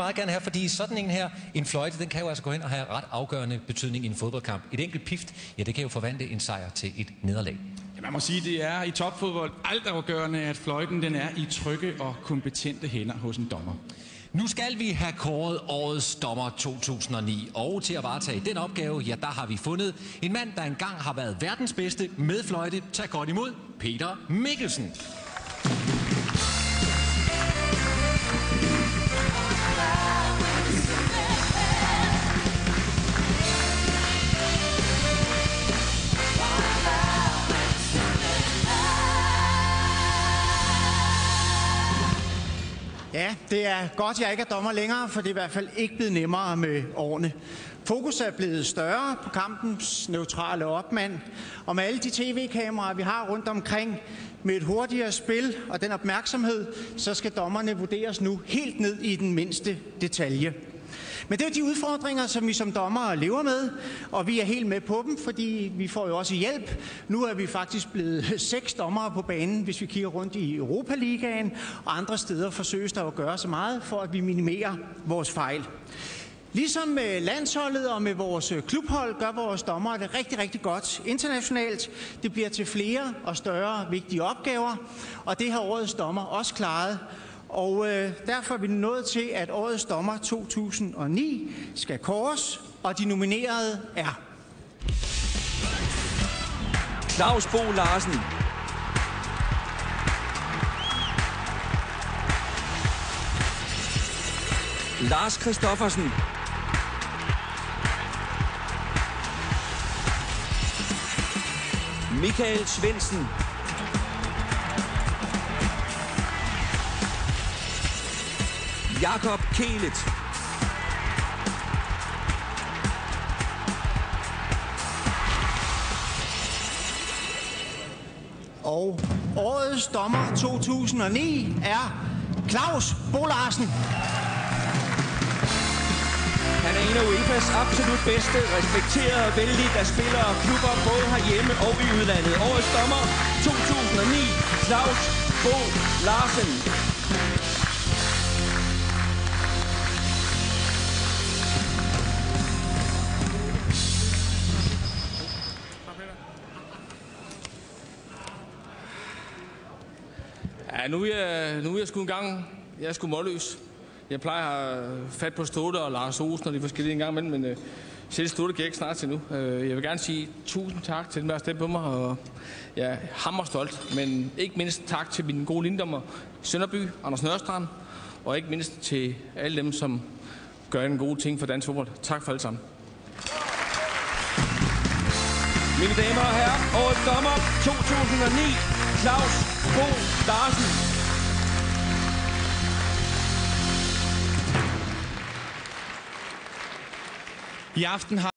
meget gerne have, fordi sådan en her, en fløjte, den kan jo altså gå hen og have ret afgørende betydning i en fodboldkamp. Et enkelt pift, ja, det kan jo forvandle en sejr til et nederlag. Ja, man må sige, det er i topfodbold altafgørende, at fløjten den er i trygge og kompetente hænder hos en dommer. Nu skal vi have kåret årets dommer 2009, og til at varetage den opgave, ja, der har vi fundet en mand, der engang har været verdens bedste med fløjte. Tag godt imod Peter Mikkelsen. Ja, det er godt, jeg ikke er dommer længere, for det er i hvert fald ikke blevet nemmere med årene. Fokus er blevet større på kampens neutrale opmand, og med alle de tv-kameraer, vi har rundt omkring, med et hurtigere spil og den opmærksomhed, så skal dommerne vurderes nu helt ned i den mindste detalje. Men det er de udfordringer, som vi som dommere lever med, og vi er helt med på dem, fordi vi får jo også hjælp. Nu er vi faktisk blevet 6 dommere på banen, hvis vi kigger rundt i Europa-ligaen, og andre steder forsøges der at gøre så meget, for at vi minimerer vores fejl. Ligesom med landsholdet og med vores klubhold gør vores dommere det rigtig, rigtig godt internationalt. Det bliver til flere og større vigtige opgaver, og det har årets dommer også klaret. Og derfor er vi nået til, at årets dommer 2009 skal kåres, og de nominerede er Claus Bo Larsen, Lars Christoffersen, Michael Svendsen, Jakob Kehlet, og årets dommer 2009 er Claus Bo Larsen. Han er en af UEFA's absolut bedste, respekterede og vældigt af spillere og klubber, både herhjemme og i udlandet. Årets dommer 2009, Claus Bo Larsen. Ja, nu er jeg sgu en gang. Jeg er sgu målløs. Jeg plejer at have fat på Stotte og Lars Olsen og de forskellige en gang imellem, men selv Stotte kan jeg ikke snart til nu. Jeg vil gerne sige tusind tak til dem, der har stemt på mig, og jeg er hammerstolt. Men ikke mindst tak til mine gode lindommer, Sønderby, Anders Nørstrand, og ikke mindst til alle dem, som gør en god ting for dansk fodbold. Tak for alt sammen. Mine damer og herrer, årets dommer 2009, Claus Bo Larsen. I aften har